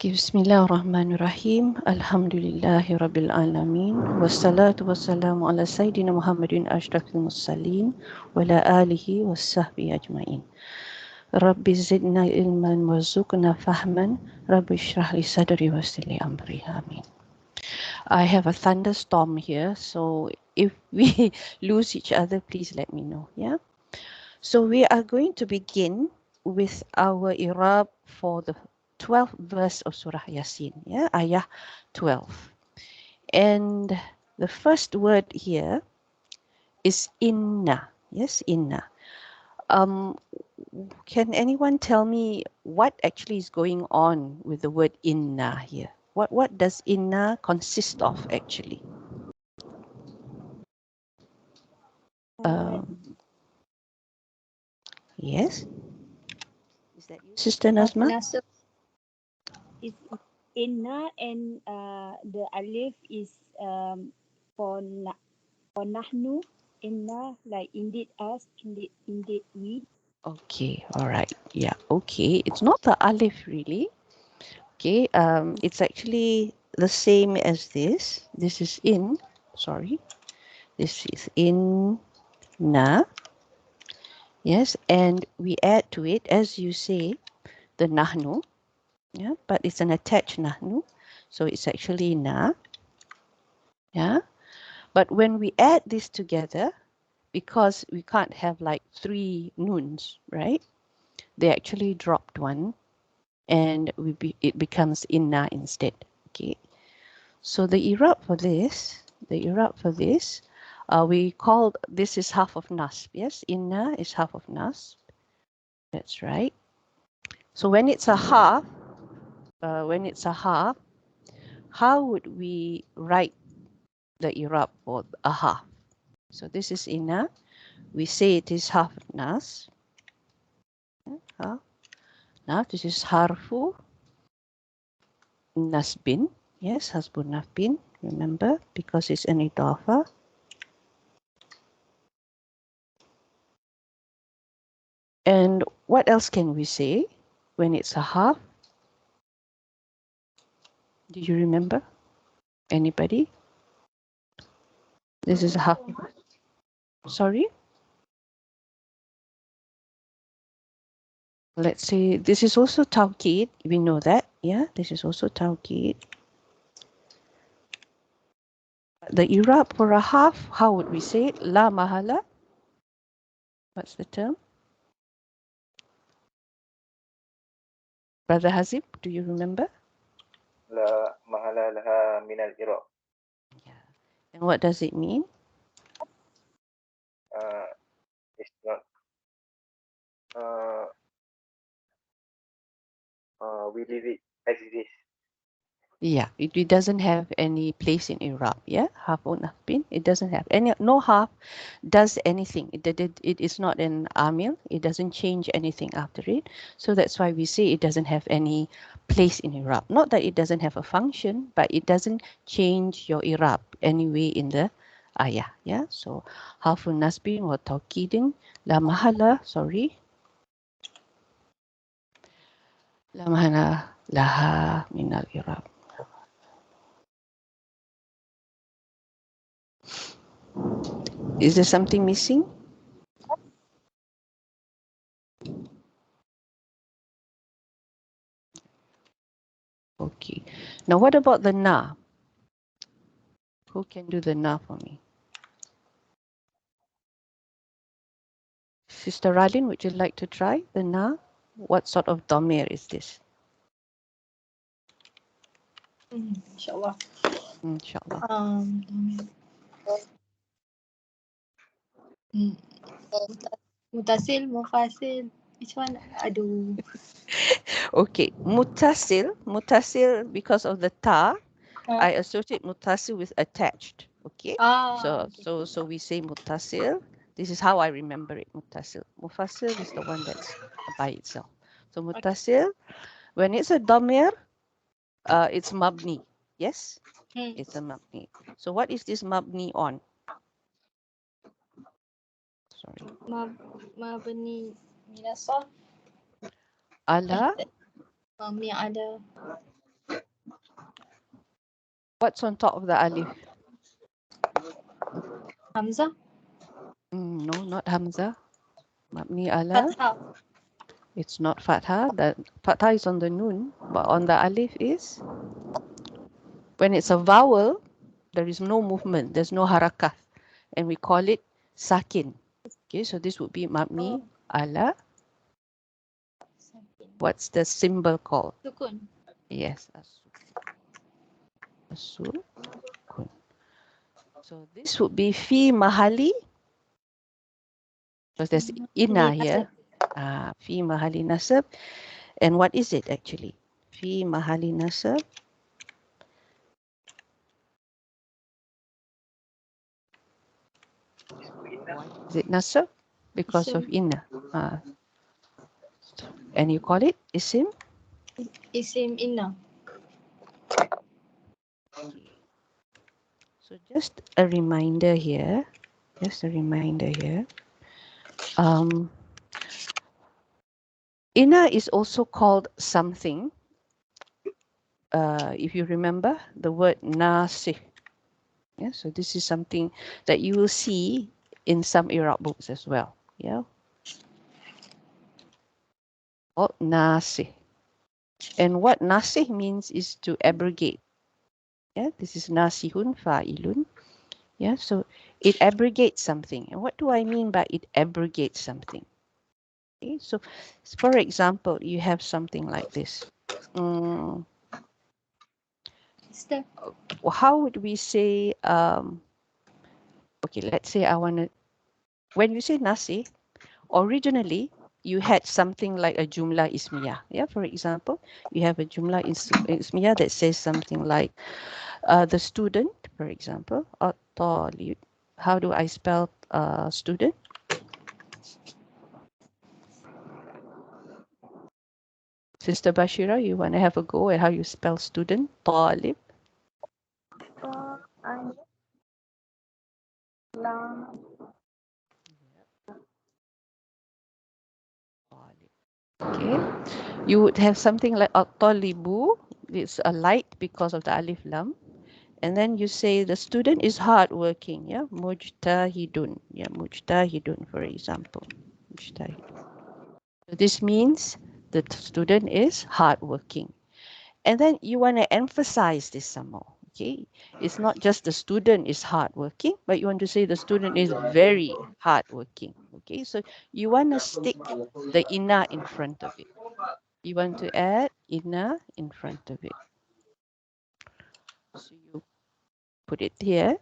Bismillahirrahmanirrahim. Alhamdulillahi Rabbil Alamin. Wassalatu wassalamu ala Sayyidina Muhammadin ashrafil mursalin wa ala alihi wa sahbihi ajma'in. Rabbi zidna ilman warzuqna fahman. Rabbi shrah li sadri wa yassir li amri. Amin. I have a thunderstorm here, so if we lose each other, please let me know. Yeah. So we are going to begin with our Irab for the 12th verse of Surah Yasin, yeah, Ayah 12. And the first word here is inna, yes, inna. Can anyone tell me what actually is going on with the word inna here? What does inna consist of actually? Yes? Is that you, Sister Nazma? Nasab is inna and the alif is for nahnu. Inna, like indeed us, indeed we. Okay, all right. Yeah, okay. It's not the alif really. Okay, it's actually the same as this. This is in, sorry. This is in na. Yes, and we add to it, as you say, the nahnu. Yeah, but it's an attached nahnu. So it's actually na. Yeah. But when we add this together, because we can't have like three nuns, right? They actually dropped one and it becomes inna instead. Okay. So the Irab for this, we call this is half of nasb. Yes, inna is half of nasb. That's right. So when it's a half, how would we write the Irab for a half? So this is inna. We say it is half of nasb. Now this is harfu nasbin. Yes, hasbun nasbin. Remember, because it's an idafa. And what else can we say when it's a half? Do you remember? Anybody? This is a half. Sorry? Let's say this is also tawqid. We know that. Yeah, this is also tawqid. The Irab for a half, how would we say it? La mahala. What's the term? Brother Hazib, do you remember? لا محل لها من الإعراب. Yeah. And what does it mean? It's not. We leave it as it is. Yeah, it doesn't have any place in Iraq. Yeah, half or nafbin. It doesn't have any. No half does anything. It is not an amil. It doesn't change anything after it. So that's why we say it doesn't have any place in Iraq. Not that it doesn't have a function, but it doesn't change your Iraq anyway in the ayah. Yeah. So halfun nasbin or tawkidin la mahala. Sorry. La mahala laha min al Iraq. Is there something missing? Okay. Now, what about the na? Who can do the na for me? Sister Radin, would you like to try the na? What sort of damir is this? Inshallah. Inshallah. Mutasil, mufasil. Which one? Aduh. Okay, mutasil because of the ta, I associate mutasil with attached. Okay, so we say mutasil. This is how I remember it. Mutasil. Mufasil is the one that's by itself. So mutasil, when it's a damir, it's mabni. Yes, it's a mabni. So what is this mabni on? Sorry. Mabni minasah. Ala. Mi ada. What's on top of the alif? Hamzah. No, not Hamzah. Mabni ala. Fathah. It's not Fathah. The Fathah is on the Nun, but on the alif is, when it's a vowel, there is no movement, there's no harakah, and we call it sakin. Okay, so this would be Mabni ala. What's the symbol called? Sukun. Yes, sukun. So this would be fi mahali, because there's inna here. Fi mahali nasab. And what is it actually? Fi mahali nasab. Why is it nasab? Because of inna. And you call it isim? Isim inna. So just a reminder here. Inna is also called something. If you remember the word nasih. Yeah, so this is something that you will see in some Irab books as well. Yeah. Called nasih. And what nasih means is to abrogate. Yeah, this is nasihun fa'ilun. Yeah, so it abrogates something. And what do I mean by it abrogates something? Okay, so for example, you have something like this. How would we say, okay, let's say I want to, when you say nasi, originally you had something like a jumla ismiyah. Yeah, for example, you have a jumla ismiyah that says something like the student, for example, at-talib. How do I spell student? Sister Bashira, you want to have a go at how you spell student? Talib. Okay. You would have something like at-talibu. It's a light because of the alif lam. And then you say the student is hardworking. Yeah. Mujtahidun. Yeah. Mujtahidun, for example. Mujtahidun. This means the student is hardworking. And then you want to emphasize this some more. Okay, it's not just the student is hardworking, but you want to say the student is very hardworking. Okay, so you want to stick the inna in front of it. You want to add inna in front of it. So you put it here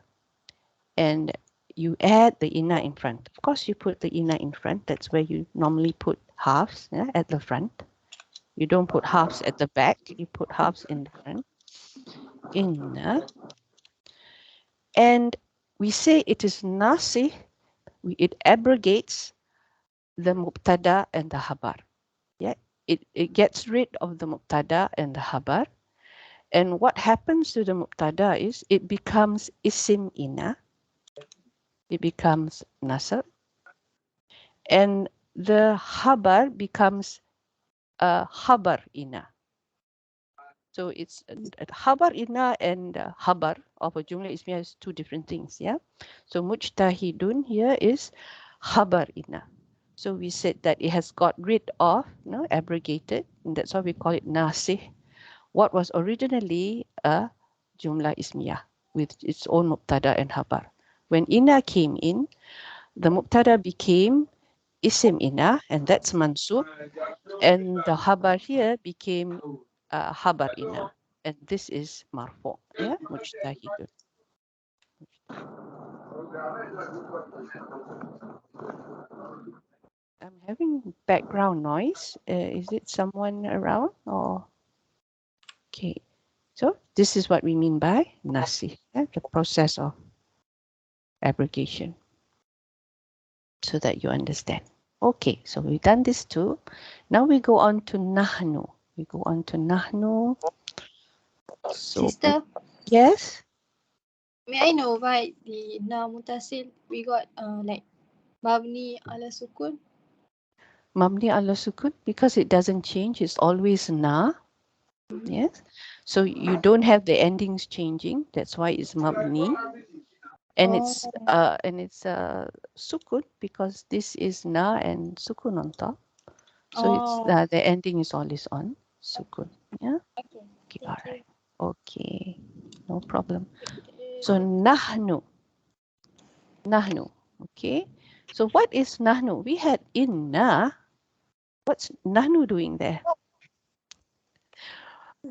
and you add the inna in front. Of course, you put the inna in front. That's where you normally put halves, yeah, at the front. You don't put halves at the back. You put halves in the front. Inna. And we say it is nasi, it abrogates the mubtada and the habar. Yeah, it gets rid of the mubtada and the habar. And what happens to the mubtada is it becomes isim ina, it becomes nasab, and the habar becomes habar ina. So it's habar ina and habar of a jumla ismiyah is two different things. Yeah. So mujtahidun here is habar ina. So we said that it has got rid of, abrogated, and that's why we call it nasih. What was originally a jumla ismiyah with its own mubtada and habar. When ina came in, the mubtada became isim ina, and that's mansub, and the habar here became habar ina, and this is marfu. Yeah, mujtahidun. I'm having background noise. Is it someone around or? Okay, so this is what we mean by nasi, the process of abrogation, so that you understand. Okay, so we've done this too. Now we go on to nahnu. We go on to nahnu. So, Sister, yes, may I know why the na mutasil we got like mabni ala sukun? mabni ala sukun, because it doesn't change. It's always na. Yes. So you don't have the endings changing. That's why it's mabni. And it's Oh. sukun because this is na and sukun on top. So it's Oh. the ending is always on sukun. Yeah. Okay. Okay. All Thank you. right. Okay. No problem. So nahnu. Nahnu. Okay. So what is nahnu? We had inna. What's nahnu doing there?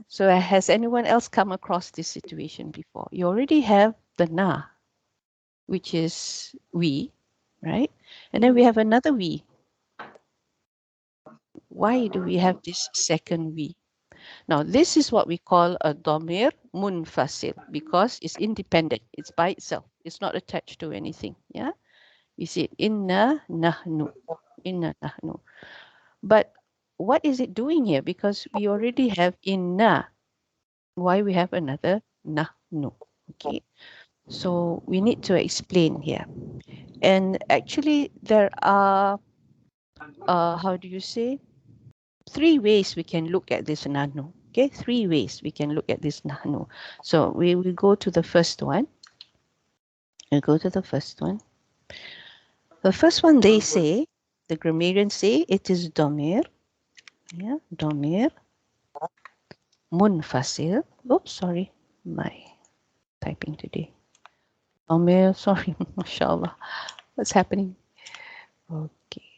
So has anyone else come across this situation before? You already have the na, which is we, right? And then we have another we. Why do we have this second we? Now, this is what we call a domir munfasil because it's independent. It's by itself. It's not attached to anything. Yeah. We see inna nahnu. Inna nahnu. But what is it doing here? Because we already have inna. Why we have another nahnu? Okay. So we need to explain here. And actually, there are, how do you say, three ways we can look at this nahnu. Okay, three ways we can look at this nahnu. So we will go to the first one. We'll go to the first one. The first one, they say, the grammarians say it is domir. Yeah, domir munfasil. Oops, sorry, my typing today. Domir, sorry, mashallah. What's happening? Okay,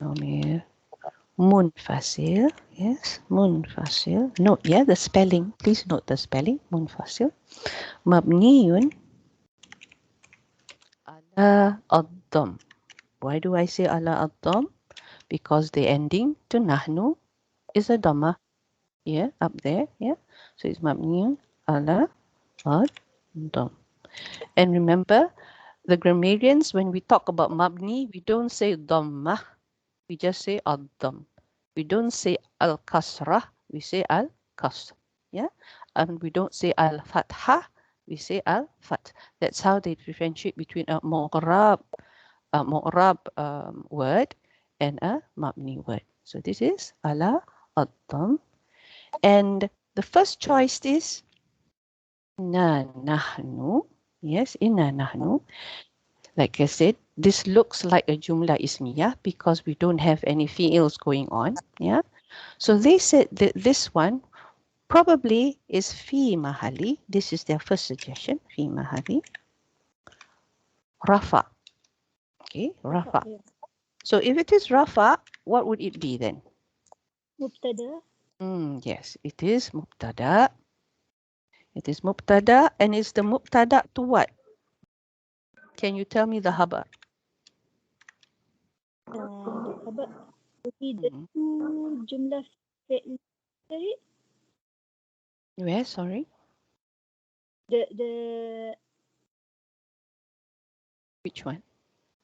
domir munfasil. Yes, munfasil. Note, yeah, the spelling. Please note the spelling. Munfasil. Mabniyun ala ad-dam. Why do I say ala ad-dam? Because the ending to nahnu is a dhamma. Yeah, up there. Yeah. So it's mabniyun ala ad-dam. And remember, the grammarians, when we talk about mabni, we don't say dhamma. We just say ad-dam. We don't say al-kasrah. We say al-kasr. Yeah. And we don't say al-fatha. We say al-fat. That's how they differentiate between a mu'rab word and a mabni word. So this is ala ad-dam. And the first choice is inna nahnu. Yes, inna nahnu. Like I said, this looks like a jumla ismiyah because we don't have any fi'ils going on. Yeah. So they said that this one probably is fi mahali. This is their first suggestion, fi mahali. Rafa. Okay, rafa. Yeah. So if it is rafa, what would it be then? Mubtada. Yes, it is mubtada. It is mubtada, and it's the mubtada to what? Can you tell me the habar? The khabar. Okay, the Mhm. two jumlah fi'l. Where? Sorry. The Which one?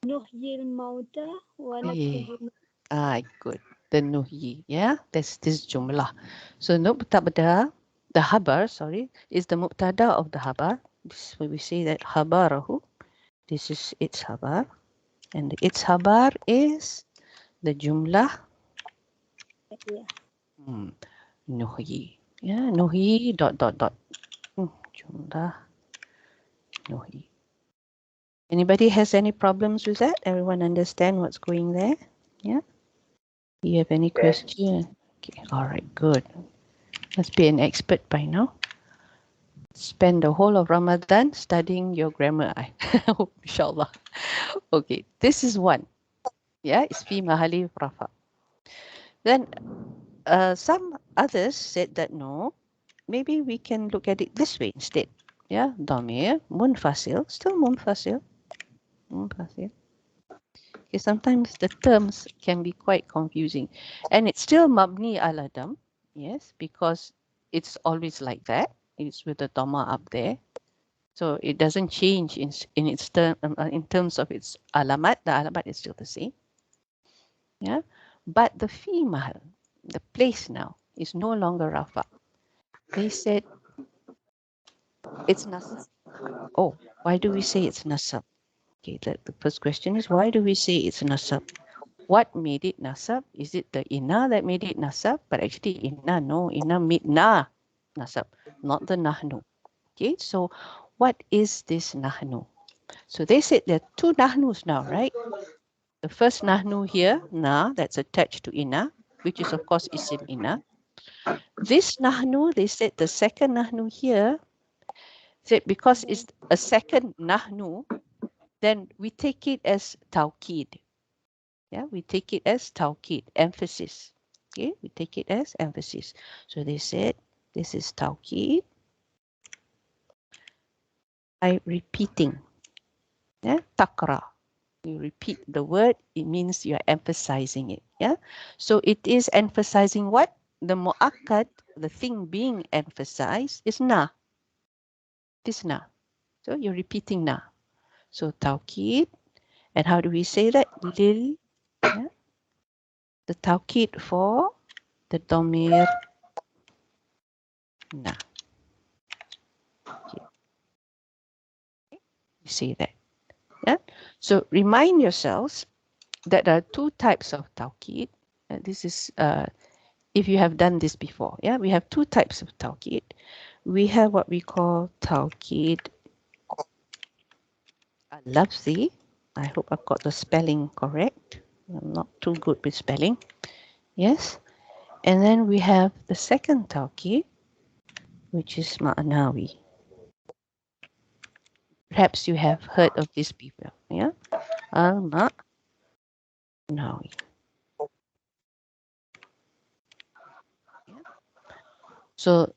nuhyil mauta wa Yeah. naktubu. Good. The nuhyi. Yeah, that's this jumlah. So mubtada, the habar, sorry, is the mubtada of the habar. This is where we say that habarahu. This is its habar. And its habar is the jumlah Yeah. nuhyi. Yeah, nuhyi dot dot dot. Jumlah nuhyi. Anybody has any problems with that? Everyone understand what's going there? Yeah. Do you have any Yes. question? Okay. All right. Good. Must be an expert by now. Spend the whole of Ramadan studying your grammar. I hope, inshallah. Okay. This is one. Yeah. It's fi mahali rafa. Then some others said that no, maybe we can look at it this way instead. Yeah. Damir, munfasil, still munfasil. Munfasil. Okay, sometimes the terms can be quite confusing. And it's still mabni ala dam, yes, because it's always like that. It's with the dhamma up there. So it doesn't change in its term in terms of its alamat. The alamat is still the same. Yeah. But the female, the place now, is no longer rafa. They said it's nasab. Oh, why do we say it's nasab? Okay, the first question is why do we say it's nasab? What made it nasab? Is it the inna that made it nasab? But actually inna, no, inna made na nasab, not the nahnu. Okay, so what is this nahnu? So they said there are two nahnus now, right? The first nahnu here, na, that's attached to inna, which is of course isim inna. This nahnu, they said the second nahnu here, said because it's a second nahnu, then we take it as tawkid. Yeah, we take it as tawkid, emphasis. Okay, we take it as emphasis. So they said this is tawkid by repeating. Yeah, takra. You repeat the word, it means you are emphasizing it. Yeah, so it is emphasizing what? The mu'akkad, the thing being emphasized is na. This na. So you're repeating na. So tawkid. And how do we say that? Lil. Yeah, the tawkid for the domir na. Okay. You say that. Yeah. So remind yourselves that there are two types of tawkid. This is if you have done this before. Yeah, we have two types of tawkid. We have what we call tawkid al-lafzi. I hope I've got the spelling correct. I'm not too good with spelling. Yes. And then we have the second tawkid, which is ma'nawi. Perhaps you have heard of this before. Yeah. Al-ma'nawi. Yeah. So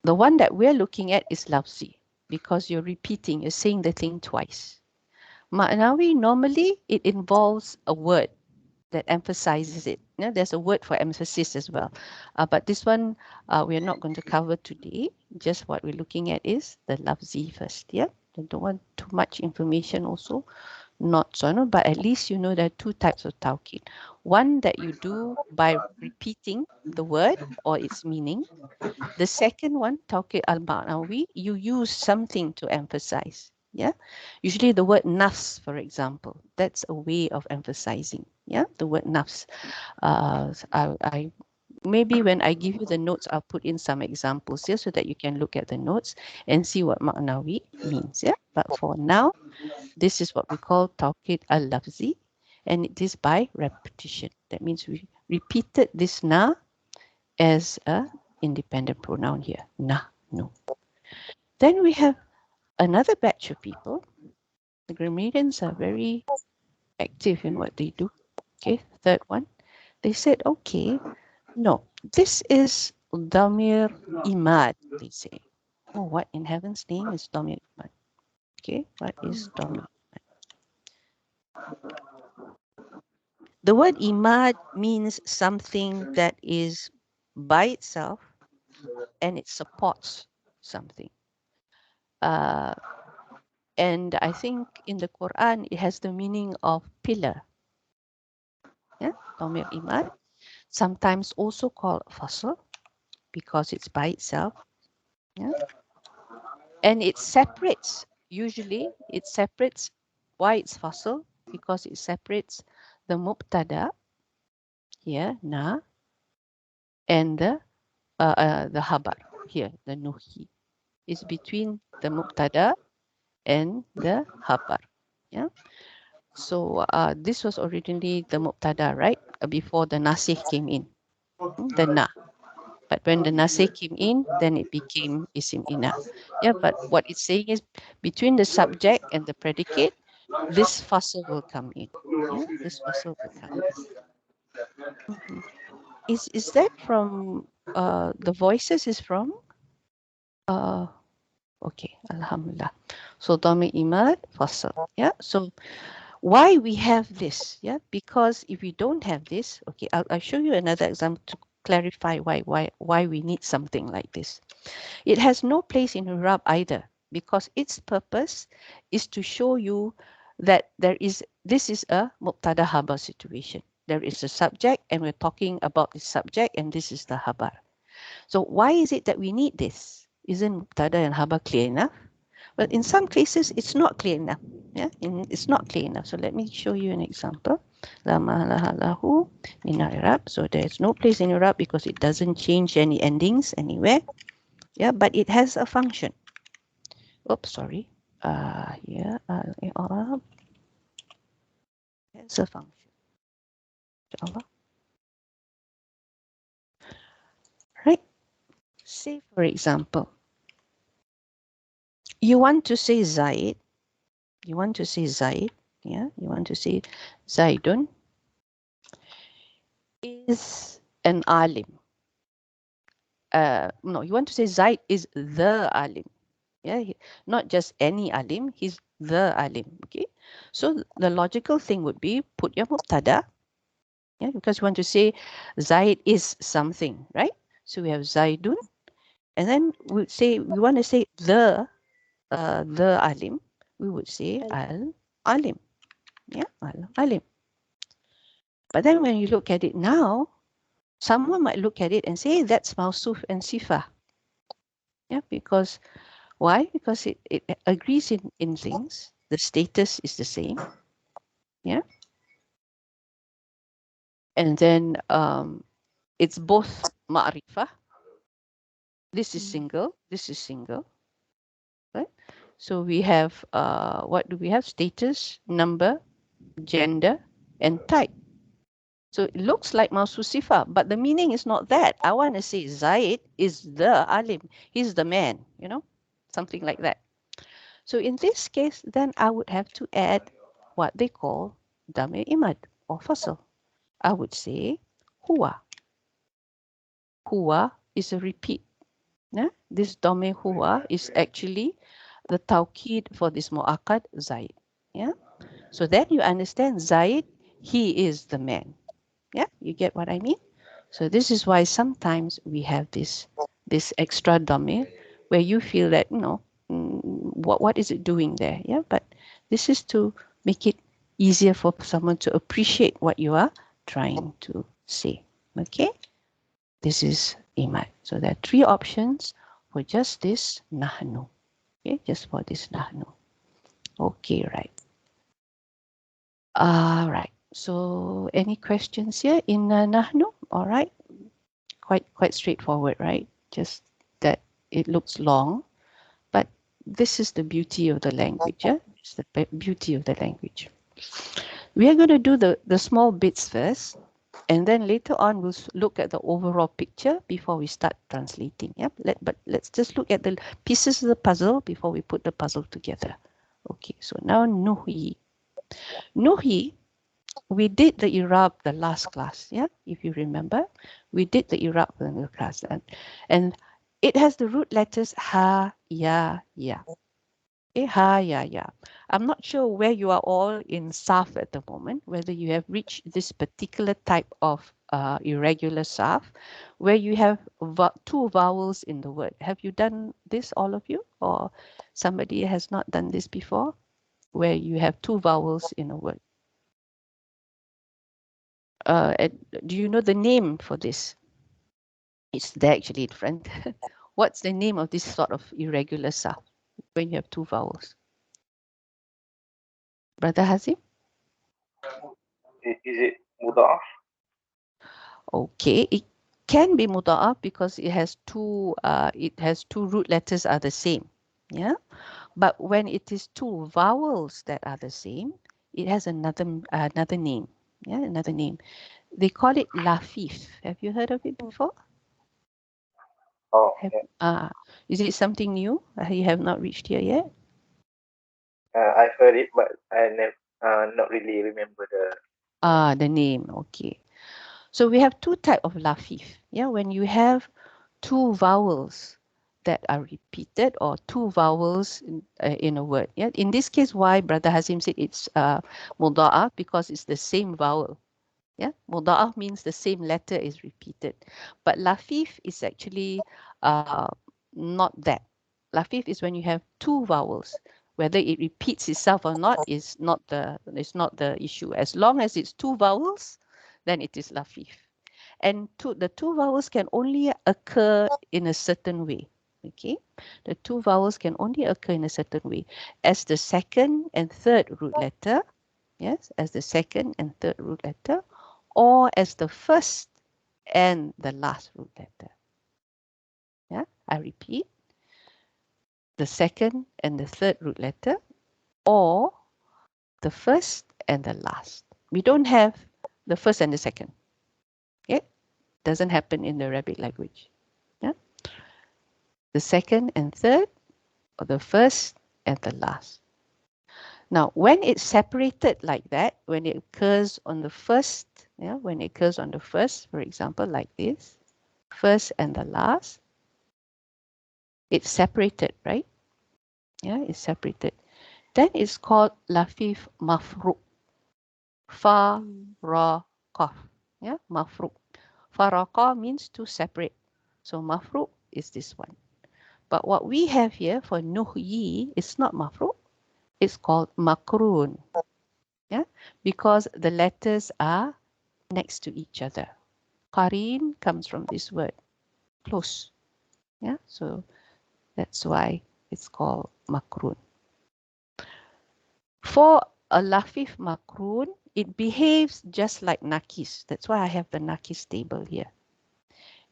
the one that we're looking at is lafzi because you're repeating, you're saying the thing twice. Ma'nawi, normally it involves a word that emphasizes it. Yeah, there's a word for emphasis as well. But this one we're not going to cover today. Just what we're looking at is the lafzi first. Yeah, I don't want too much information also. Not so, no, but at least you know there are two types of tawkid. One that you do by repeating the word or its meaning. The second one, tawkid al-ma'nawi, you use something to emphasize. Yeah, usually the word nafs, for example, that's a way of emphasizing. Yeah, the word nafs. I maybe when I give you the notes, I'll put in some examples here so that you can look at the notes and see what ma'nawi means. Yeah, but for now, this is what we call tawkid al-lafzi, and it is by repetition. That means we repeated this na as a independent pronoun here. Na, no. Then we have another batch of people. The grammarians are very active in what they do. Okay, third one. They said, okay, no, this is damir imad, they say. Oh, what in heaven's name is damir imad? Okay, what is damir? The word imad means something that is by itself and it supports something. And I think in the Quran, it has the meaning of pillar. Yeah, Domir Imad. Sometimes also called fasl because it's by itself. Yeah. And it separates, usually it separates, why it's fasl? Because it separates the mubtada here, na, and the habar here, the nuhi. It's between the mubtada and the habar. Yeah. So this was originally the mubtada, right? Before the nasikh came in, the na. But when the nasikh came in, then it became isim ina. Yeah, but what it's saying is between the subject and the predicate, this fasl will come in. Yeah, this fasl will come in. Mhm. Is that from the voices is from? Okay, alhamdulillah. So Dami Imad fasl. Yeah, so why we have this? Yeah, because if we don't have this, okay, I'll show you another example to clarify why we need something like this. It has no place in Irab either, because its purpose is to show you that this is a mubtada habar situation. There is a subject and we're talking about the subject and this is the habar. So why is it that we need this? Isn't mubtada and habar clear enough? But in some cases, it's not clear enough. Yeah, it's not clear enough. So let me show you an example. La mahalaha lahu min al-i'rab. So there's no place in Irab because it doesn't change any endings anywhere. Yeah, but it has a function. Oops, sorry. Here, al-i'rab has a function. Inshallah. Right. Say, for example, you want to say Zaid. You want to say Zaid. Yeah, you want to say Zaidun is an alim. No, you want to say Zaid is the alim. Yeah, not just any alim, he's the alim. Okay, so the logical thing would be put your mubtada. Yeah, because you want to say Zaid is something, right? So we have Zaidun, and then we want to say the alim. We would say al alim. Yeah, al alim. But then when you look at it now, someone might look at it and say that's mausuf and sifa. Yeah, because why? Because it agrees in things. The status is the same. Yeah. And then it's both ma'rifah. This is single. This is single. Right? So we have what do we have? Status, number, gender, and type. So it looks like Maususifa, but the meaning is not that. I want to say Zaid is the alim. He's the man, something like that. So in this case, then I would have to add what they call Damir Imad or Fasl. I would say Huwa. Huwa is a repeat. Yeah? This Damir Huwa is actually the tawkid for this mu'akkad Zaid. Yeah. So then you understand Zaid, he is the man. Yeah, you get what I mean? So this is why sometimes we have this extra damir where you feel that, what is it doing there? Yeah, but this is to make it easier for someone to appreciate what you are trying to say. Okay, this is imad. So there are three options for just this nahnu. Okay, just for this nahnu. Okay, right. All right. So any questions here in nahnu? All right. Quite straightforward, right? Just that it looks long, but this is the beauty of the language. Yeah? It's the beauty of the language. We are going to do the small bits first, and then later on we'll look at the overall picture before we start translating. Yeah, but let's just look at the pieces of the puzzle before we put the puzzle together. Okay, so now Nuhi. Nuhi, we did the Irab the last class, yeah, if you remember. We did the Irab in the class, and it has the root letters ha, ya, ya. Okay, ha, ya, ya. I'm not sure where you are all in Sarf at the moment, whether you have reached this particular type of irregular Sarf, where you have two vowels in the word. Have you done this, all of you? Or somebody has not done this before, where you have two vowels in a word? Do you know the name for this? It's there actually in front. What's the name of this sort of irregular sound when you have two vowels? Brother Hazim? Is it mudaf? Okay, it can be muda'af because it has two root letters are the same. Yeah, but when it is two vowels that are the same, it has another name. Yeah, another name. They call it lafif. Have you heard of it before? Oh, yeah. Is it something new? You have not reached here yet? I've heard it, but I never, not really remember The name. Okay. So we have two type of lafif. Yeah, when you have two vowels that are repeated or two vowels in a word. Yeah, in this case, why Brother Hazim said it's muda'af because it's the same vowel. Yeah, muda'af means the same letter is repeated, but lafif is actually not that. Lafif is when you have two vowels. Whether it repeats itself or not is not the issue. As long as it's two vowels, then it is lafif. And the two vowels can only occur in a certain way. Okay, the two vowels can only occur in a certain way as the second and third root letter yes, as the second and third root letter, or as the first and the last root letter. Yeah, I repeat, the second and the third root letter, or the first and the last. We don't have the first and the second. Okay, doesn't happen in the Arabic language. Yeah, the second and third, or the first and the last. Now, when it's separated like that, when it occurs on the first, yeah, when it occurs on the first, for example, like this, first and the last, it's separated, right? Yeah, it's separated. Then it's called lafif mafruq. Fa, ra, qaf. Yeah, mafruq. Faraqa means to separate. So mafruq is this one. But what we have here for nuhyi is not mafruq. It's called makrun. Yeah, because the letters are next to each other. Qarin comes from this word, close. Yeah, so that's why it's called makrun. For a lafif makrun, it behaves just like nakis. That's why I have the nakis table here.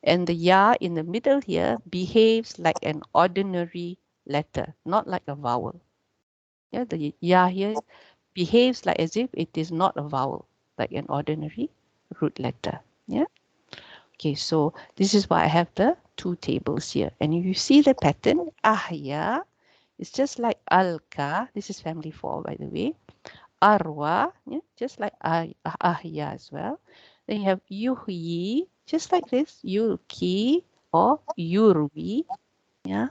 And the ya in the middle here behaves like an ordinary letter, not like a vowel. Yeah, the ya here behaves like as if it is not a vowel, like an ordinary root letter. Yeah. Okay, so this is why I have the two tables here. And if you see the pattern, ahya, it's just like alka. This is family 4, by the way. Arwa, yeah, just like ahya as well. Then you have yuhyi, just like this, yulki or yurwi. Yeah.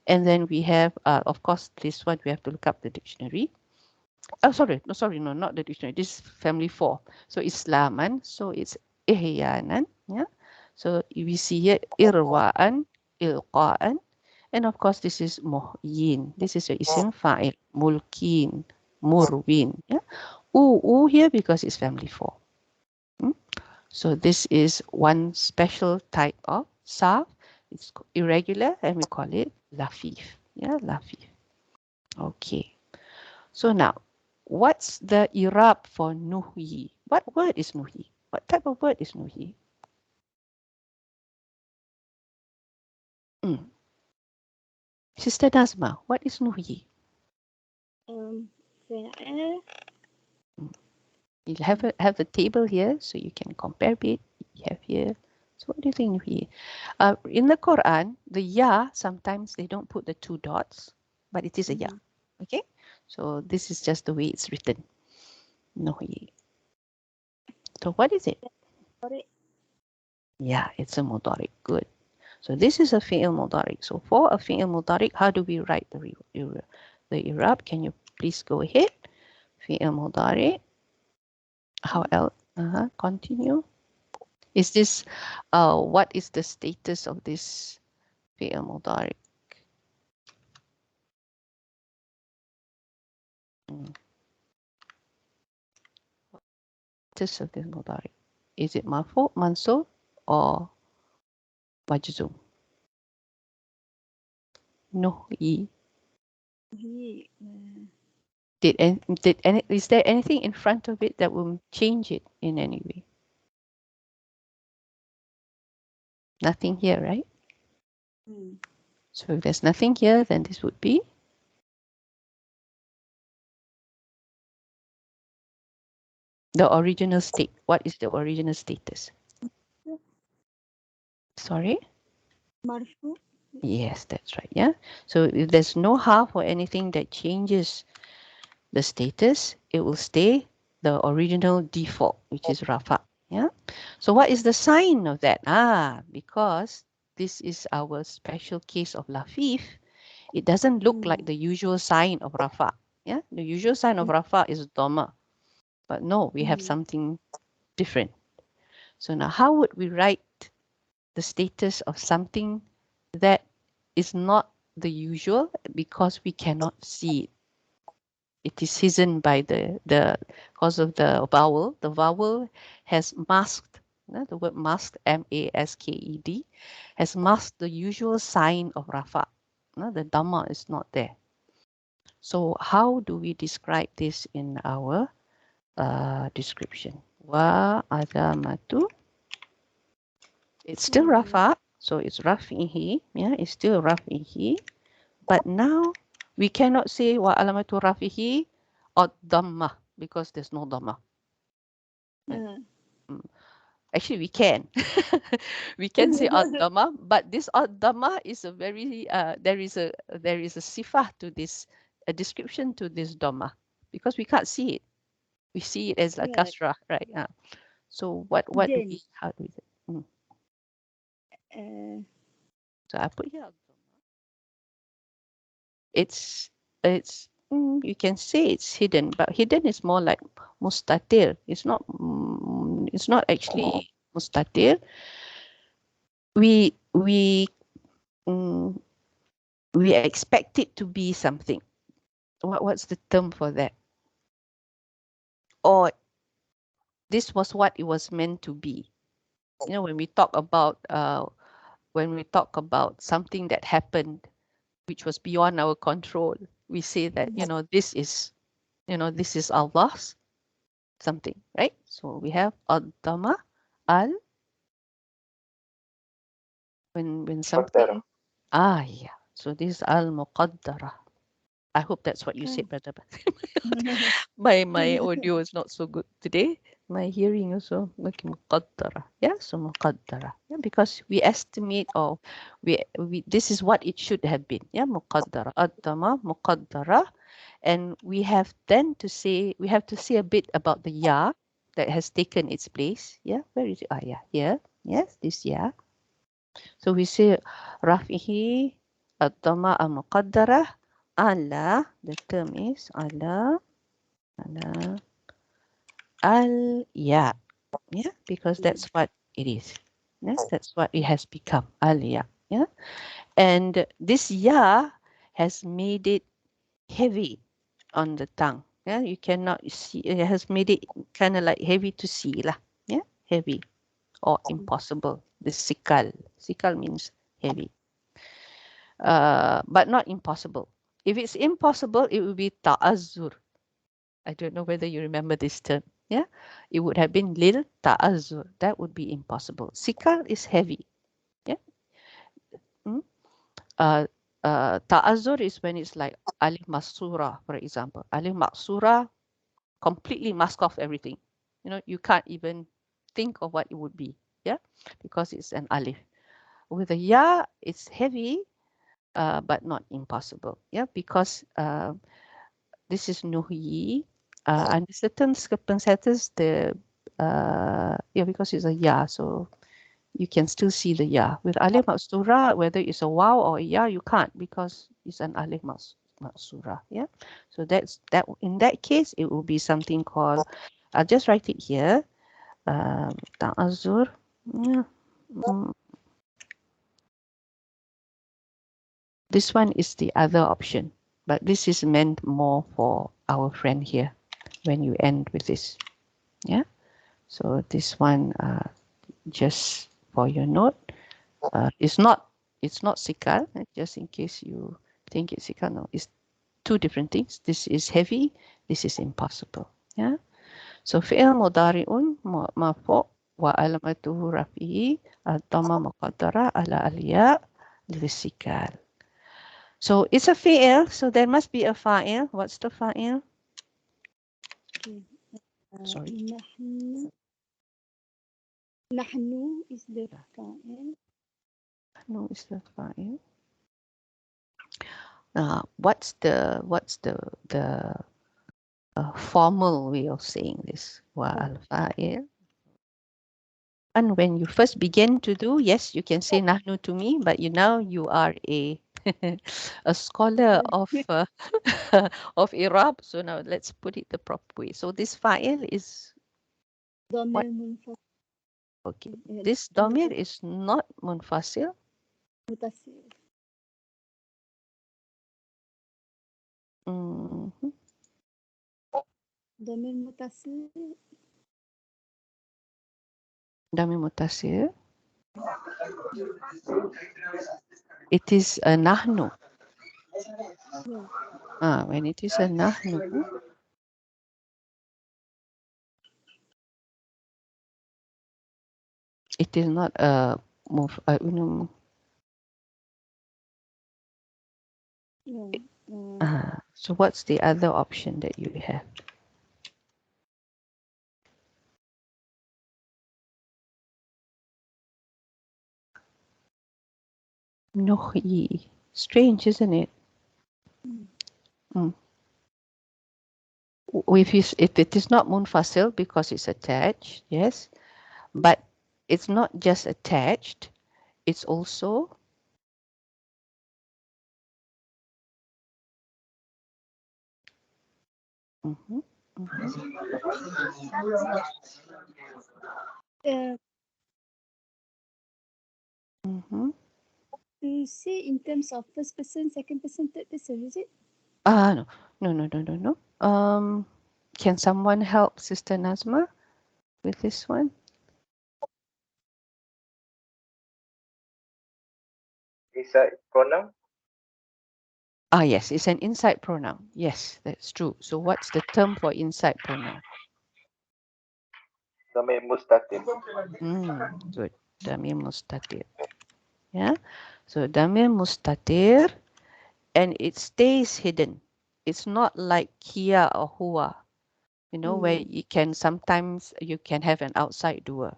And then we have, of course, this one we have to look up the dictionary. Oh, sorry, no, not the dictionary. This is family 4. So Islaman, so it's ihyanan, yeah. So we see here irwaan, ilqaan, and of course this is muhyin. This is your isim fa'il, mulkin, murwin, yeah. Here because it's family 4. So this is one special type of sarf. It's irregular and we call it lafif. Yeah, lafif. Okay. So now, what's the Irab for nuhi? What word is nuhi? What type of word is nuhi? Sister Nazma, what is nuhi? فعل. You have a table here so you can compare it. You have here. So what do you think nuhi? In the Quran, the ya, sometimes they don't put the 2 dots, but it is a ya. Okay? So this is just the way it's written. Nuhi. So what is it? Yeah, it's a mudari. Good. So this is a fi'il mudari. So for a fi'il mudari, how do we write the Irab? Can you please go ahead? Fi'il mudari. How else? Continue. Is this, what is the status of this fi'il mudari? Status of this mudari. Is it marfu, mansub, or majzum? Nuhi. Is there anything in front of it that will change it in any way? Nothing here, right? So if there's nothing here, then this would be the original state. What is the original status? Sorry? Marfu. Yes, that's right. Yeah. So if there's no half or anything that changes the status, it will stay the original default, which is rafa. Yeah. So what is the sign of that? Because this is our special case of lafif. It doesn't look like the usual sign of rafa. Yeah. The usual sign of rafa is dhamma. But no, we have something different. So now how would we write the status of something that is not the usual because we cannot see it? It is hidden by the cause of the vowel. The vowel has masked, the word masked, M-A-S-K-E-D, has masked the usual sign of rafa. The dhamma is not there. So how do we describe this in our description. Wa alamatu. It's still rafa, so it's rafihi. Yeah, it's still rafihi. But now we cannot say wa alamatu rafihi or dhamma because there's no dhamma. Actually, we can. We can say ad-dhamma, but this ad-dhamma is a very there is a sifah to this, a description to this dhamma, because we can't see it. We see it as a kasrah, right? So what do Then, we, how do we say? uh, So I put here ad-dhamma. It's you can say it's hidden, but hidden is more like mustatir. It's not actually mustatir. We mm, we expect it to be something. What's the term for that? Or this was what it was meant to be. You know, when we talk about something that happened which was beyond our control, we say that, you know, this is Allah's something, right? So we have ad-dama al, when something, yeah. So this is al-muqaddara. I hope that's what you said, brother. My audio is not so good today. My hearing also like muqaddara. Yeah, so muqaddara. Yeah, because we estimate, or we this is what it should have been. Yeah, muqaddara. Ad-dama muqaddara. And we have to say a bit about the ya that has taken its place. Yeah, where is it? Yeah, here. Yes, this ya. So we say rafihi ad-dama al-muqaddara ala, the term is ala al-ya. Yeah, because that's what it is. Yes, that's what it has become. Al-ya. Yeah. And this ya has made it heavy on the tongue. Yeah, you cannot see, it has made it kind of like heavy to see lah. Yeah, heavy or impossible. The sikal. Sikal means heavy. But not impossible. If it's impossible, it would be ta'azzur. I don't know whether you remember this term. Yeah, it would have been lil ta'azzur. That would be impossible. Sikal is heavy. Yeah. Mm? Ta'azzur is when it's like alif masura, for example. Alif maksura completely mask off everything. You know, you can't even think of what it would be. Yeah, because it's an alif. With a ya, it's heavy, but not impossible. Yeah, because this is nuhi. Under certain circumstances, because it's a ya, so you can still see the ya. With alif maksura, whether it's a wow or a ya, you can't, because it's an alif maksura. Yeah, so that's that. In that case, it will be something called. I'll just write it here. Ta'azur. Yeah. This one is the other option, but this is meant more for our friend here when you end with this. Yeah. So this one, just for your note, it's not sikal. Just in case you think it's sikal, no, it's two different things. This is heavy. This is impossible. Yeah. So fi'il mudari'un marfu' wa alamatuhu rafi'i ad-dhamma muqaddara ala al-ya' lisikal. So it's a fi'il, so there must be a fa'il. What's the fa'il? Sorry. Nahnu is the fa'il. No, it's the fa'il. What's the formal way of saying this? Wa al-fa'il. And when you first begin to do, yes, you can say nahnu to me, but you are a a scholar of of Irab. So now let's put it the proper way. So this fa'il is what? Dhamir munfasil. Okay, this damir is not munfasil. Mutasil. Dhamir mutasil. Damir mutasil. It is a nahnu. When it is a nahnu, It is not a move. So what's the other option that you have? Nohi. Strange, isn't it? If it is not munfasil because it's attached, yes, but it's not just attached, it's also You say in terms of first person, second person, third person, is it? No. Can someone help Sister Nazma with this one? Inside pronoun. Yes, it's an inside pronoun. Yes, that's true. So what's the term for inside pronoun? Dhamir mustatir. Good. Damir mustatir. Yeah. So damir mustatir, and it stays hidden. It's not like kia or huwa, where you can sometimes you can have an outside doer.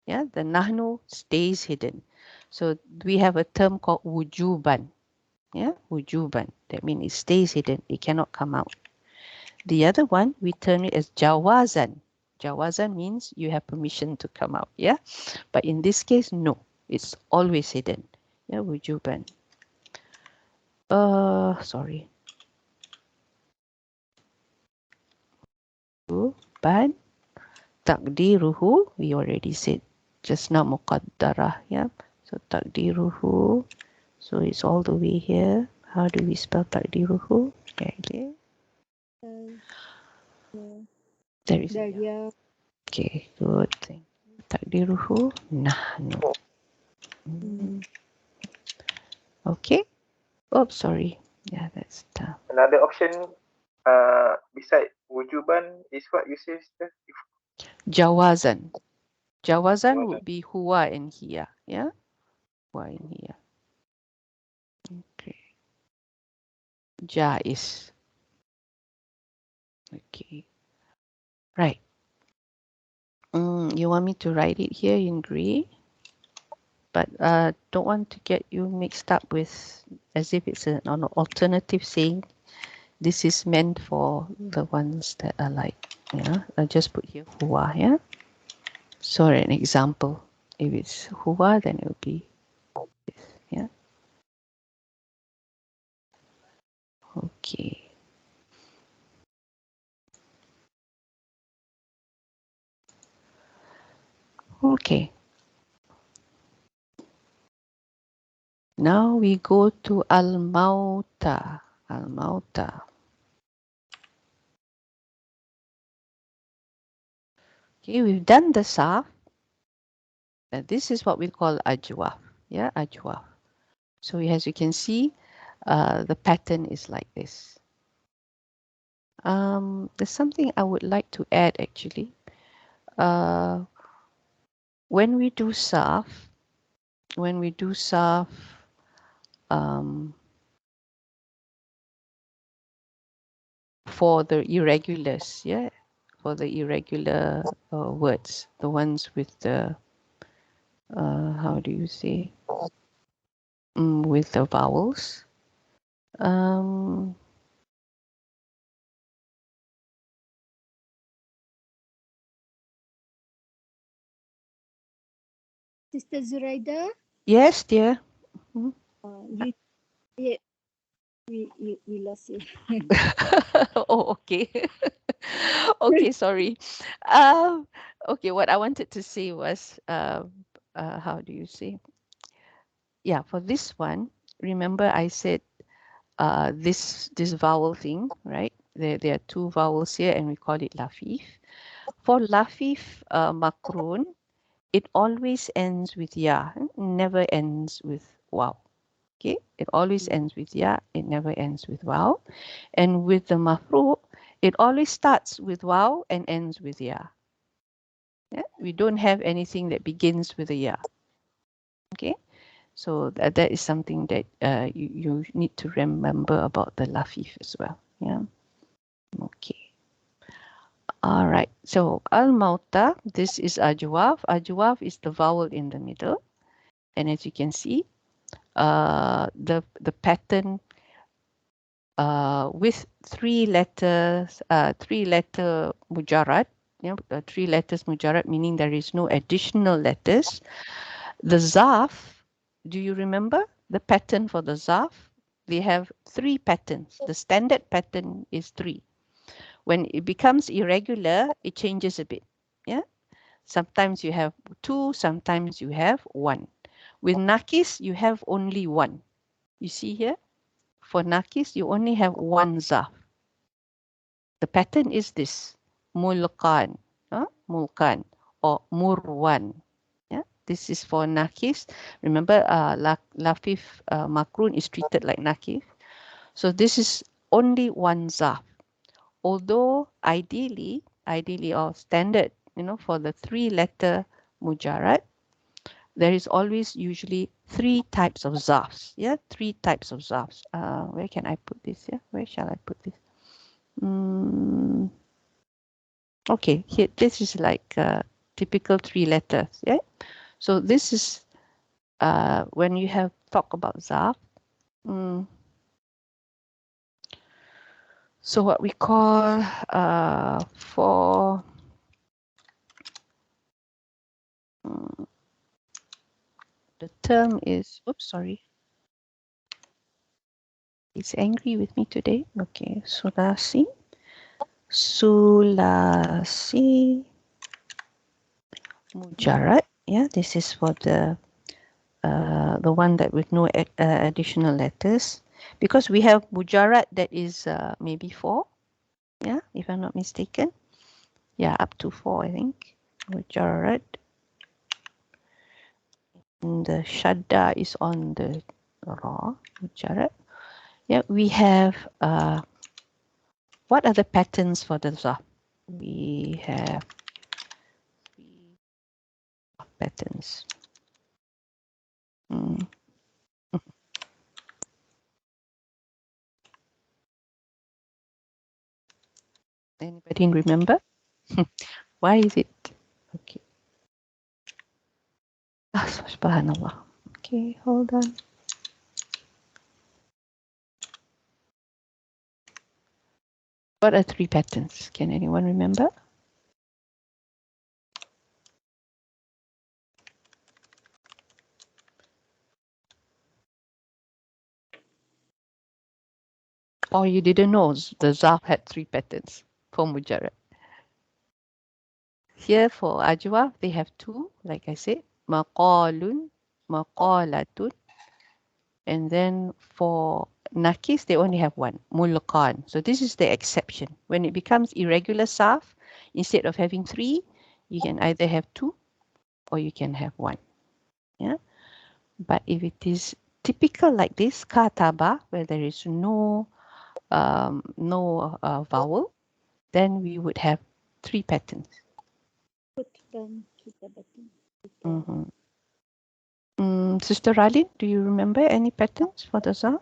Yeah, the nahnu stays hidden. So we have a term called wujuban. Yeah, wujuban. That means it stays hidden. It cannot come out. The other one, we term it as jawazan. Jawazan means you have permission to come out. Yeah, but in this case, no. It's always hidden. Yeah, wujuban. Sorry. Wujuban. Takdiruhu, we already said just now muqaddarah. Yeah, so takdiruhu. So it's all the way here. How do we spell takdiruhu? Okay. There is a ya. Okay, good. Thank you. Takdiruhu nahnu. Okay. Oh, sorry. Yeah, that's tough. Another option beside wujuban is what you say, sister? Jawazan. Jawazan would be huwa and hiya. Yeah? Huwa and hiya. Okay. Jais. Okay. Right. You want me to write it here in gray? But don't want to get you mixed up with as if it's an alternative saying. This is meant for the ones that are like, I just put here huwa, yeah? So an example, if it's huwa, then it will be this, yeah? Okay. Okay. Now we go to al-mauta. Al-mauta. Okay, we've done the sarf. This is what we call ajwaf. Yeah, ajwaf. So as you can see, the pattern is like this. There's something I would like to add actually. When we do sarf, for the irregulars, yeah, for the irregular words, the ones with the how do you say, with the vowels. Sister Zuraidah? Yes, dear. We lost you. Oh, okay. Okay, sorry. Okay, what I wanted to say was, how do you say? Yeah, for this one, remember I said this vowel thing, right? There are two vowels here, and we call it lafif. For lafif makrun, it always ends with ya, never ends with waw. Okay, it always ends with ya, it never ends with waw. And with the mafru, it always starts with waw and ends with ya. Yeah, we don't have anything that begins with a ya. Okay, so that is something that you need to remember about the lafif as well. Yeah. Okay. All right. So al-mauta, this is ajwaf. Ajwaf is the vowel in the middle, and as you can see, the pattern with three letter mujarrad. You know, 3 letters mujarrad, meaning there is no additional letters. The zaf, do you remember the pattern for the zaf? They have 3 patterns. The standard pattern is 3. When it becomes irregular, it changes a bit. Yeah. Sometimes you have 2, sometimes you have 1. With nakis, you have only 1. You see here, for nakis, you only have 1 zaf. The pattern is this: mulkan, mulkan, or murwan. Yeah, this is for nakis. Remember, lafif makrun is treated like nakif. So this is only 1 zaf. Although ideally or standard, for the 3-letter mujarrad, there is always usually 3 types of zafs. Yeah, 3 types of zafs. Where can I put this? Yeah, where shall I put this? Okay, here this is like typical 3 letters. Yeah, so this is when you have talk about zaf. So what we call for the term is, oops, sorry. He's angry with me today. Okay, sulasi. Sulasi mujarrad. Yeah, this is for the one that with no additional letters, because we have mujarrad that is maybe 4. Yeah, if I'm not mistaken. Yeah, up to 4, I think. Mujarrad. And the shadda is on the ra. Mujarrad. Yeah, we have what are the patterns for the za? We have 3 patterns. Anybody remember? Why is it? Okay. Subhanallah. Okay, hold on. What are 3 patterns? Can anyone remember? Or you didn't know the Zaf had 3 patterns for Mujarrad. Here for Ajwa, they have 2, like I said, maqalun, maqalatun. And then for Nakis, they only have 1, mulqan. So this is the exception. When it becomes irregular Saf, instead of having 3, you can either have 2 or you can have 1. Yeah. But if it is typical like this, kataba, where there is no vowel, then we would have 3 patterns. Sister Ralin, do you remember any patterns for the Zaf?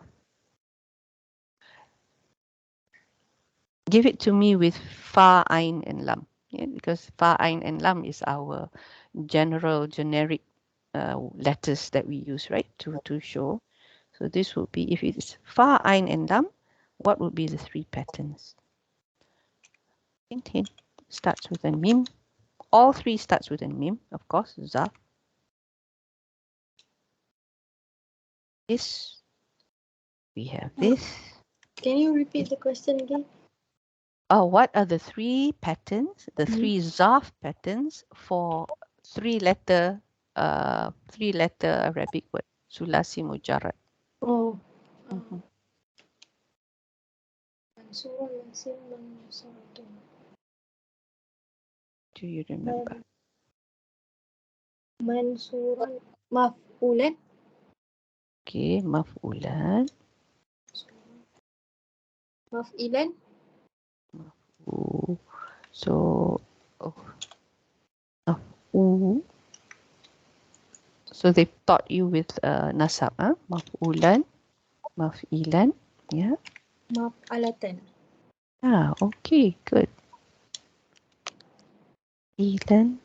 Give it to me with Fa, Ain, and Lam. Yeah, because Fa, Ain, and Lam is our generic letters that we use, right, to show. So this would be, if it's Fa, Ain, and Lam, what would be the 3 patterns? Hint, hint. Starts with a mim. All 3 starts with a mim, of course. Zaf. This. We have this. Can you repeat the question again? What are the 3 patterns, the 3 Zaf patterns for 3-letter Arabic word, Sulasi Mujarrad? Oh. Surah Yasin Surah. Do you remember? Mansuran maf'ulan. Okay, maf'ulan. Maf'ilan. So, maf'u. So they taught you with nasab, maf'ulan, maf'ilan. Yeah. Maf'alatan. Ah, okay, good. Ilan,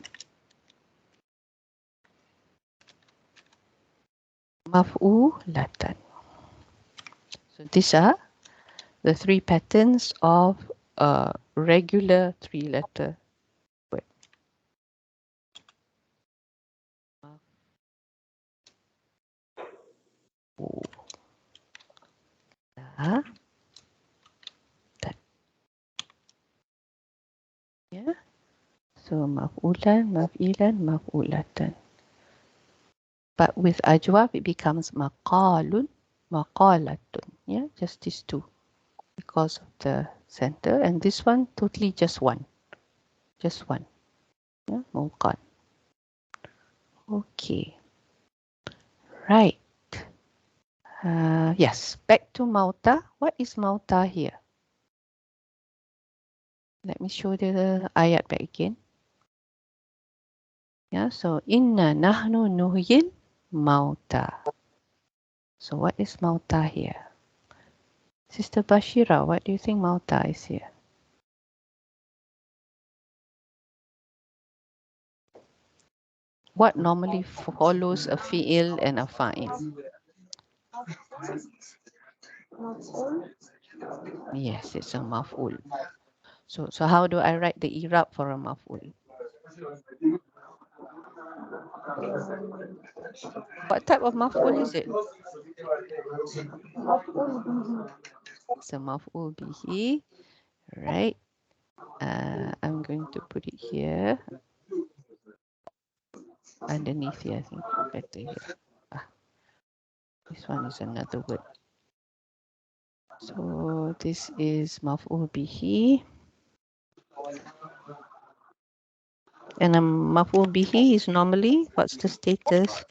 maf'ulatan. So these are the three patterns of a regular three-letter word. Maf'ulatan. Yeah. So maf'ulan, maf'ilan, maf'ulatan. But with ajwab it becomes maqalun, maqalatun. Yeah, just these two because of the center. And this one totally just one. Just one. Yeah, muqal. Okay. Right. Yes, back to Mauta. What is Mauta here? Let me show the ayat back again. Yeah, so inna nahnu nuhyil mauta. So what is Mauta here? Sister Bashira, what do you think Mauta is here? What normally follows a fi'il and a fa'il? Yes, it's a maf'ul. So how do I write the Irab for a maf'ul? What type of maf'ul is it? It's a maf'ul bihi, right? I'm going to put it here, underneath here, I think better here. This one is another word. So this is maf'ul bihi. And a maf'ul bihi is normally, what's the status?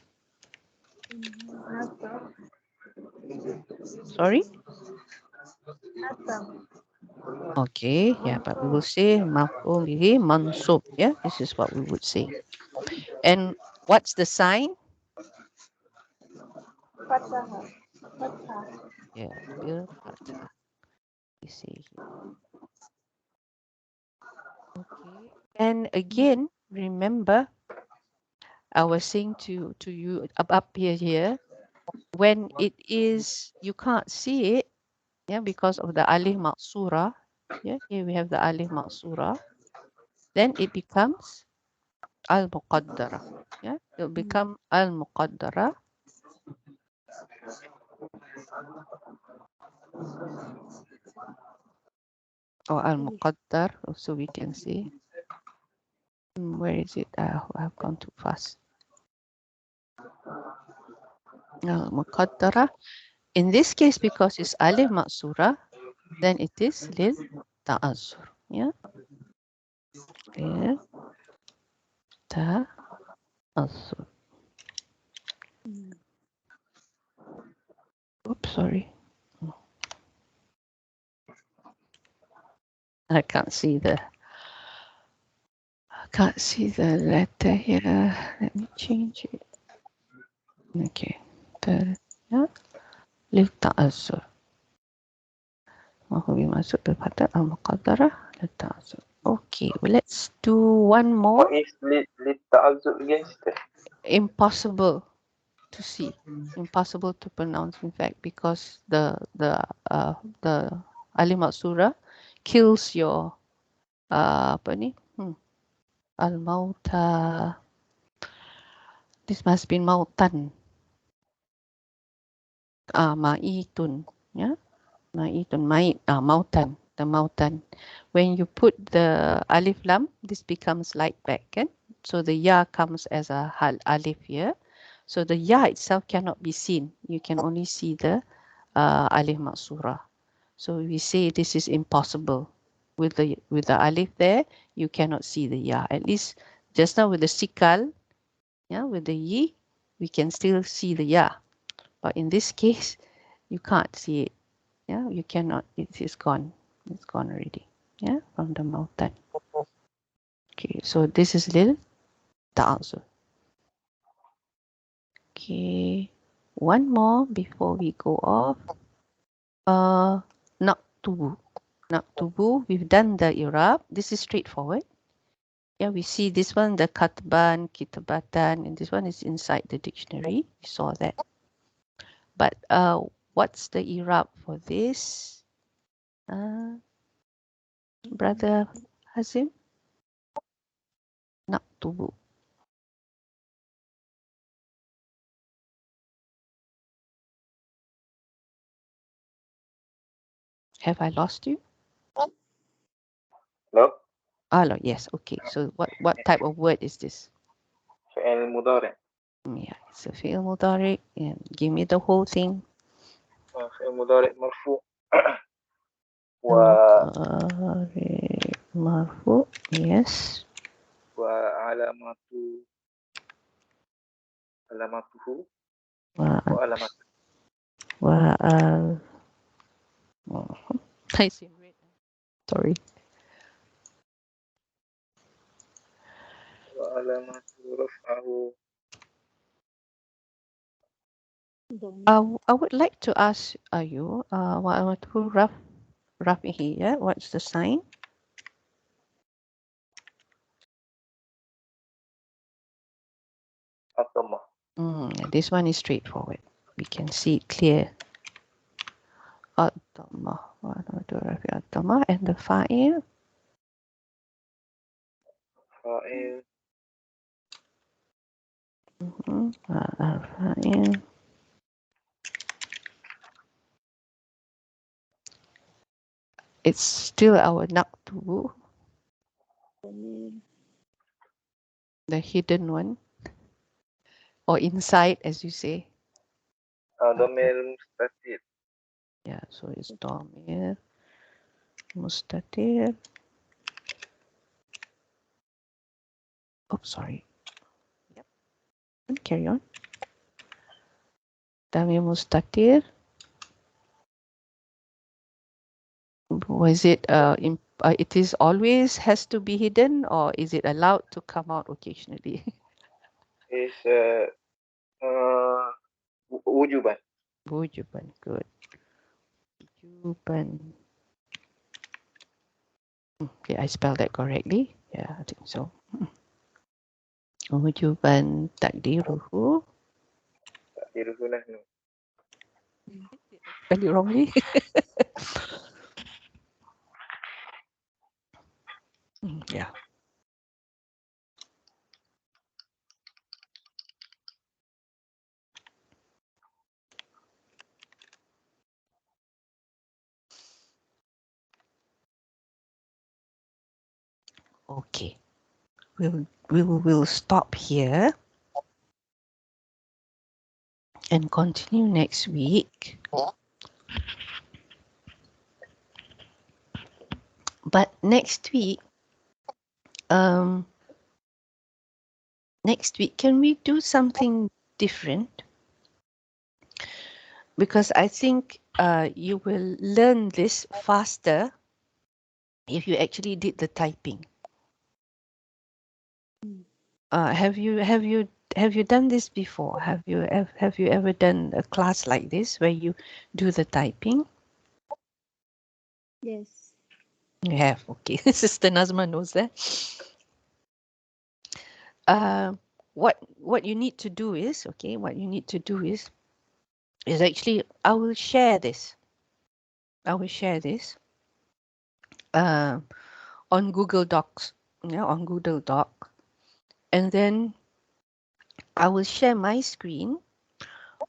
Sorry? Okay, yeah, but we will say maf'ul bihi mansub. Yeah, this is what we would say. And what's the sign? Yeah, bil fathah. We say here. Okay. And again, remember, I was saying to you up here, when it is, you can't see it, yeah, because of the alif maqsura. Yeah, here we have the alif maqsura. Then it becomes al-muqaddara. Yeah, it will become al-muqaddara or al-muqaddar. So we can see. Where is it? I've gone too fast. Al-muqaddara. In this case, because it's alif maqsura, then it is lil ta'azzur. Yeah, lil ta'azzur. Oops, sorry. I can't see the letter here. Let me change it. Okay. Yeah. Lil ta'azzur. Mahu masuk berpada al-muqaddarah lil ta'azzur. Okay, well, let's do one more. What is lit ta'azzur again, sister? Impossible to see, impossible to pronounce, in fact, because the alif maksura kills your apa ni? Al-mauta. This must be mautan. Ma'itun. Yeah, ma'itun, ma'it. Mautan. The mautan. When you put the alif lam, this becomes light back, kan? So the ya comes as a alif here. So the ya itself cannot be seen. You can only see the alif maksura. So we say this is impossible. With the alif there, you cannot see the ya. At least just now with the sikal, yeah, with the yi, we can still see the ya. But in this case, you can't see it. Yeah, you cannot. It is gone. It's gone already. Yeah, from the mautan. Okay, so this is lil ta'azzur. Okay, one more before we go off. Naktubu. Naktubu, we've done the Irab. This is straightforward. Yeah, we see this one, the katban, kitabatan, and this one is inside the dictionary. We saw that. But what's the Irab for this? Brother Hazim? Naktubu. Have I lost you? No? Oh, yes. Okay. So what type of word is this? فعل مضارع. Yeah, it's a fi'l mudari. And give me the whole thing. فعل مضارع مرفوع. مضارع مرفوع. Yes. وعلامته وعلامته I see red. Sorry. وعلامة رفعه I would like to ask you, وعلامته رفعه, yeah? What's the sign? الضمة. This one is straightforward. We can see it clear. الضمة. وعلامته رفعه الضمة. And the fa'il? فاعل الفاعل. It's still our naktubu, the hidden one, or inside, as you say. ضمير مستتر. Yeah, so it's domir, mustatir. Oh, sorry. Yep. Carry on. Domir mustatir. Was it it is always has to be hidden, or is it allowed to come out occasionally? إيش وجوبا. Wujuban, good. Wujuban. Okay, I spelled that correctly. Yeah, I think so. Wujuban takdiruhu. تقديره نحن. Spell it wrongly. Yeah. Okay. We'll stop here and continue next week. But next week, can we do something different? Because I think you will learn this faster if you actually did the typing. Have you done this before? Have you ever done a class like this where you do the typing? Yes. You have. Okay. Sister Nazma knows that. What you need to do is, actually, I will share this. On Google Docs, on Google Doc, and then I will share my screen,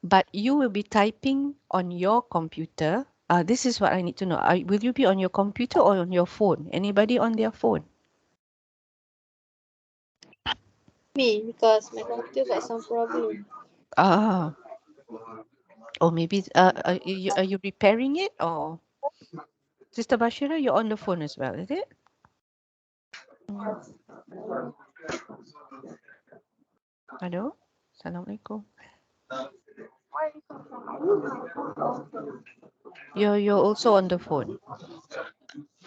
but you will be typing on your computer. This is what I need to know. Will you be on your computer or on your phone? Anybody on their phone? Me, because my computer got some problem. Or maybe are you repairing it, or Sister Bashira, you're on the phone as well, is it? Hello? Assalamualaikum. You're also on the phone.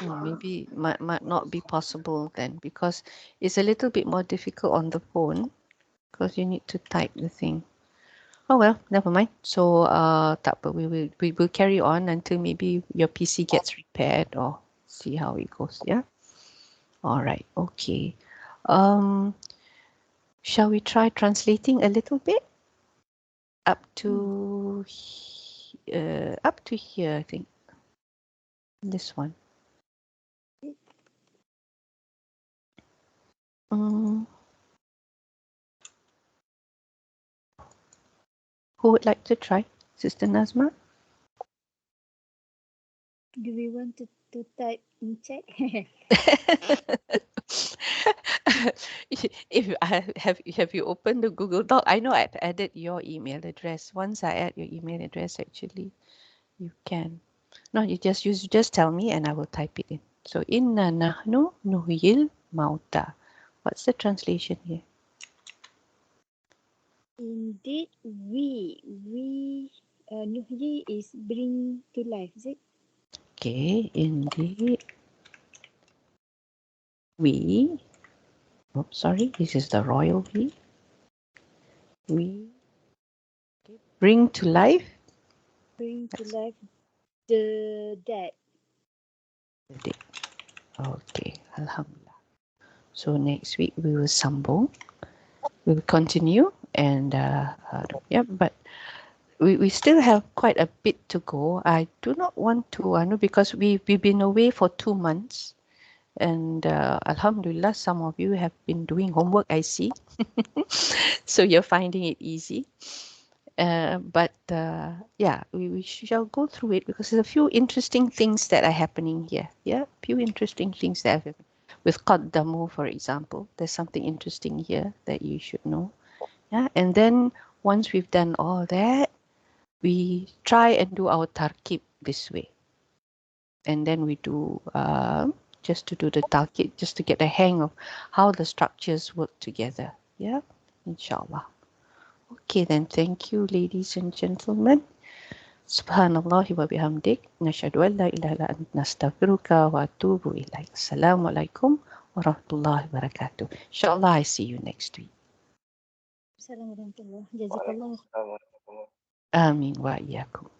Maybe might not be possible then, because it's a little bit more difficult on the phone because you need to type the thing. Oh well, never mind. So tak apa, we will carry on until maybe your PC gets repaired or see how it goes. Yeah. All right. Okay. Shall we try translating a little bit up to here? I think this one. Who would like to try, Sister Nazma? Do we want to type in chat? If have you opened the Google Doc? I know I've added your email address. Once I add your email address, actually, you can. No, you just tell me and I will type it in. So inna nahnu nuhyil mauta. What's the translation here? Indeed, we nuhyi is bring to life, is it? Okay, indeed. We, oh, sorry, this is the royal we. We bring to life Bring to life the dead. the dead. Okay, Alhamdulillah. So next week we will sambung. We will continue and yeah, but we still have quite a bit to go. I do not want to, I know because we've been away for 2 months. And Alhamdulillah, some of you have been doing homework, I see. So you're finding it easy. But yeah, we shall go through it because there's a few interesting things that are happening here. Yeah, few interesting things that are happening. With Qaddamu, for example, there's something interesting here that you should know. Yeah, and then once we've done all that, we try and do our tarkib this way. And then we do just to do the tarkib, just to get a hang of how the structures work together. Yeah, inshallah. Okay, then thank you, ladies and gentlemen. Subhanallah wa bihamdik. Nashhadu an la ilaha illa anta nastaghfiruka wa atubu ilaik. Assalamu alaikum wa rahmatullahi wa barakatuh. Inshallah, I see you next week. Assalamualaikum warahmatullahi wabarakatuh. Jazakallah. Waalaikumsalam warahmatullahi Amin wa iyyakum.